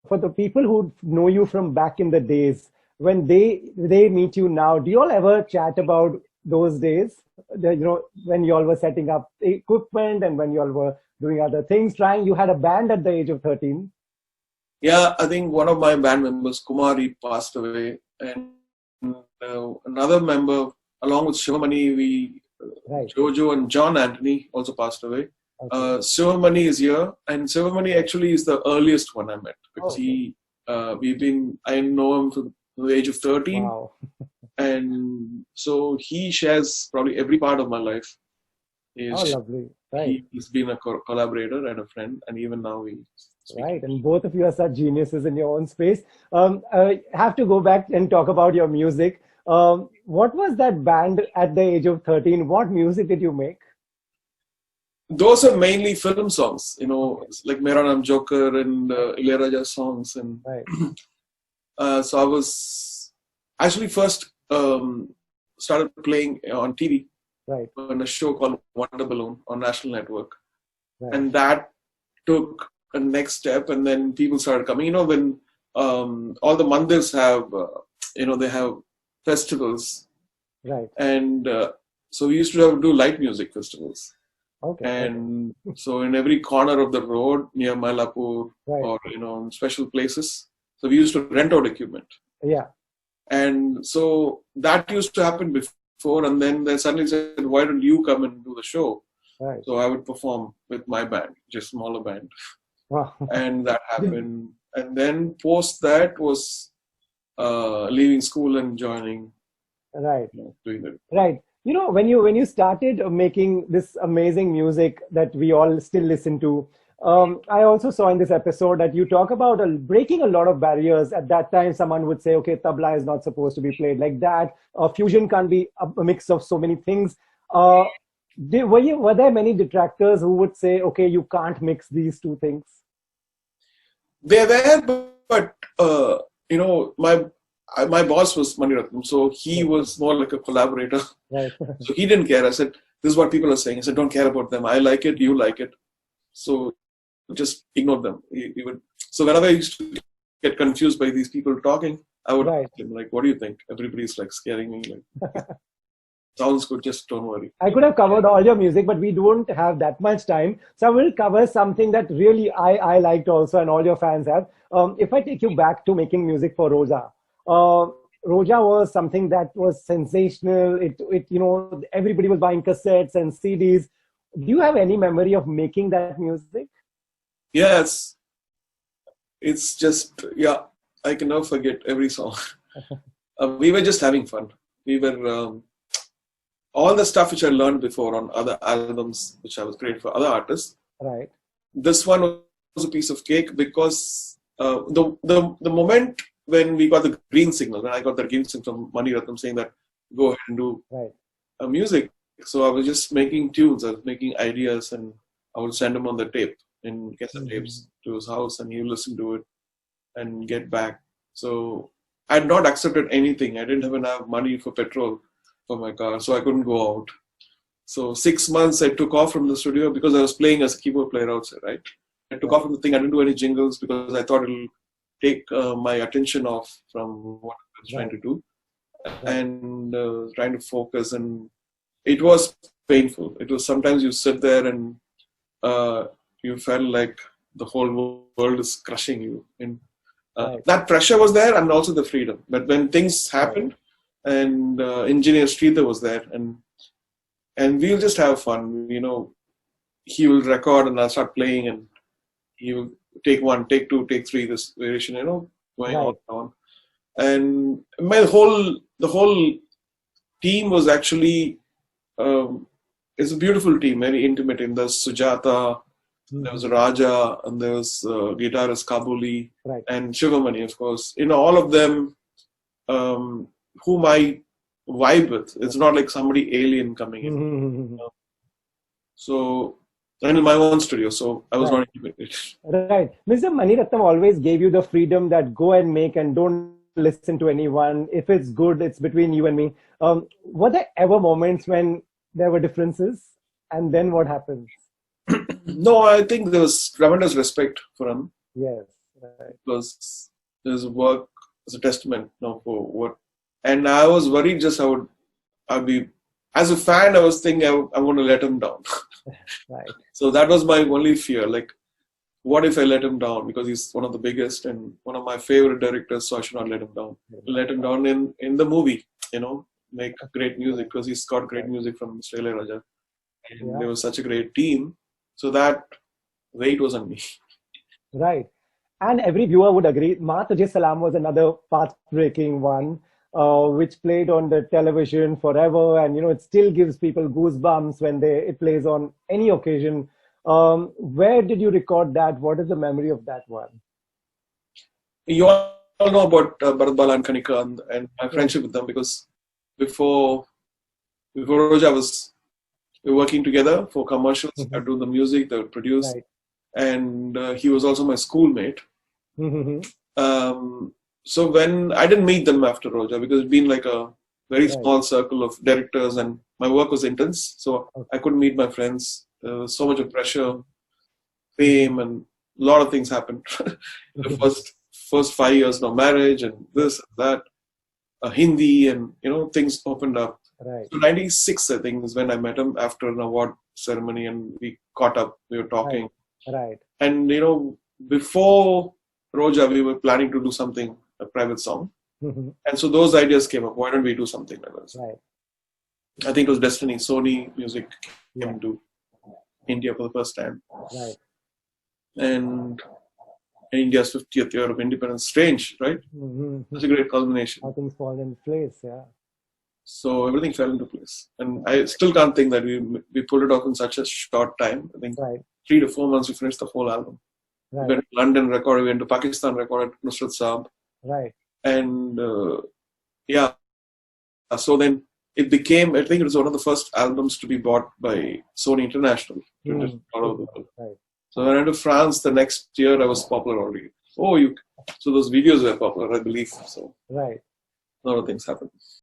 for the people who know you from back in the days, when they meet you now, do you all ever chat about those days? When you all were setting up equipment and when you all were doing other things, trying. You had a band at the age of 13. Yeah, I think one of my band members, Kumari, passed away, and another member, along with Shivamani, Right. Jojo and John Anthony also passed away. Okay. Shivamani is here, and Shivamani actually is the earliest one I met, because Oh. I know him from the age of 13, Wow. and so he shares probably every part of my life. Oh, lovely. Right. He's been a collaborator and a friend, and even now we speak. Right, and both of you are such geniuses in your own space. I have to go back and talk about your music. What was that band at the age of 13? What music did you make? Those are mainly film songs, like Mera Naam Joker and Ilayaraja songs. And Right. so I was actually first started playing on TV, Right. on a show called Wonder Balloon on National Network. Right. And that took a next step, and then people started coming. When all the mandirs have, they have festivals. Right. And so we used to do light music festivals. Okay. And so in every corner of the road near Mylapore, Right. or special places, so we used to rent out equipment. Yeah. And so that used to happen before, and then they suddenly said, "Why don't you come and do the show?" Right. So I would perform with my band, just smaller band. Wow. And that happened. And then post that was leaving school and joining. Right. Doing that. Right. When you started making this amazing music that we all still listen to, I also saw in this episode that you talk about breaking a lot of barriers. At that time, someone would say, okay, tabla is not supposed to be played like that. Fusion can't be a mix of so many things. Were there many detractors who would say, okay, you can't mix these two things? They were, but my boss was Mani Ratnam, so he was more like a collaborator. Right. So he didn't care. I said, "This is what people are saying." I said, "Don't care about them. I like it. You like it. So just ignore them." So whenever I used to get confused by these people talking, I would ask him, like, "What do you think?" Everybody's like scaring me. Like, sounds good. Just don't worry. I could have covered all your music, but we don't have that much time. So I will cover something that really I liked also, and all your fans have. If I take you back to making music for Roja, Roja was something that was sensational. Everybody was buying cassettes and CDs. Do you have any memory of making that music? Yes. It's just, I can never forget every song. We were just having fun. We were, all the stuff which I learned before on other albums, which I was creating for other artists. Right. This one was a piece of cake, because the moment when we got the green signal, when I got the green signal from Mani Ratnam saying that go ahead and do music, so I was just making tunes, I was making ideas, and I would send him on the tape, in cassette tapes, to his house, and he would listen to it and get back. So I had not accepted anything. I didn't even have money for petrol for my car, so I couldn't go out. So 6 months I took off from the studio, because I was playing as a keyboard player outside, right? I took off from the thing. I didn't do any jingles, because I thought it'll take my attention off from what I was trying to do, and trying to focus. And it was painful. It was, sometimes you sit there and you felt like the whole world is crushing you. And that pressure was there, and also the freedom. But when things happened, and engineer Sridhar was there, and we'll just have fun. He will record, and I'll start playing, and he will take 1, take 2, take 3, this variation, going on and on. And the whole team was actually, it's a beautiful team, very intimate. And there's Sujata, there was Raja, and there was guitarist Kabuli, and Shivamani, of course. All of them whom I vibe with. It's not like somebody alien coming in. So, and in my own studio, so I was not intimidated. Right. Mr. Mani Ratnam always gave you the freedom that go and make and don't listen to anyone. If it's good, it's between you and me. Were there ever moments when there were differences? And then what happens? No, I think there was tremendous respect for him. Yes. because his work is a testament, you know, for what. And I was worried just I'd be, as a fan, I was thinking I want to let him down. Right. So that was my only fear. Like, what if I let him down? Because he's one of the biggest and one of my favorite directors, so I should not let him down. Let him down in the movie, you know, make great music, because he's got great music from Mr. A.R Rahman. And they were such a great team. So that weight was on me. Right. And every viewer would agree, Ma Tujhe Salam was another path-breaking one, which played on the television forever. And, you know, it still gives people goosebumps when it plays on any occasion. Where did you record that? What is the memory of that one? You all know about Bharat Bala and Kanika and my friendship with them, because before Roja we were working together for commercials. I do the music, they would produce. Right. And he was also my schoolmate. So when I didn't meet them after Roja, because it'd been like a very small circle of directors and my work was intense. So I couldn't meet my friends. There was so much of pressure, fame, and a lot of things happened. The first 5 years, no marriage and this and that, Hindi, and, you know, things opened up. Right. So 96, I think, is when I met him after an award ceremony, and we caught up, we were talking. Right. And, you know, before Roja, we were planning to do something, a private song. And so those ideas came up. Why don't we do something like this? Right. I think it was Destiny. Sony Music came to India for the first time. Right. And India's 50th year of independence. Strange, right? It's a great culmination. How things fall in place, yeah. So everything fell into place. And I still can't think that we pulled it off in such a short time. I think 3 to 4 months we finished the whole album. Right. We went to London, recorded, we went to Pakistan, recorded Nusrat Saab. Right. And so then it became, I think it was one of the first albums to be bought by Sony International. All over the world. Right. So when I went to France the next year, I was popular already. So those videos were popular, I believe. So right. a lot of things happened.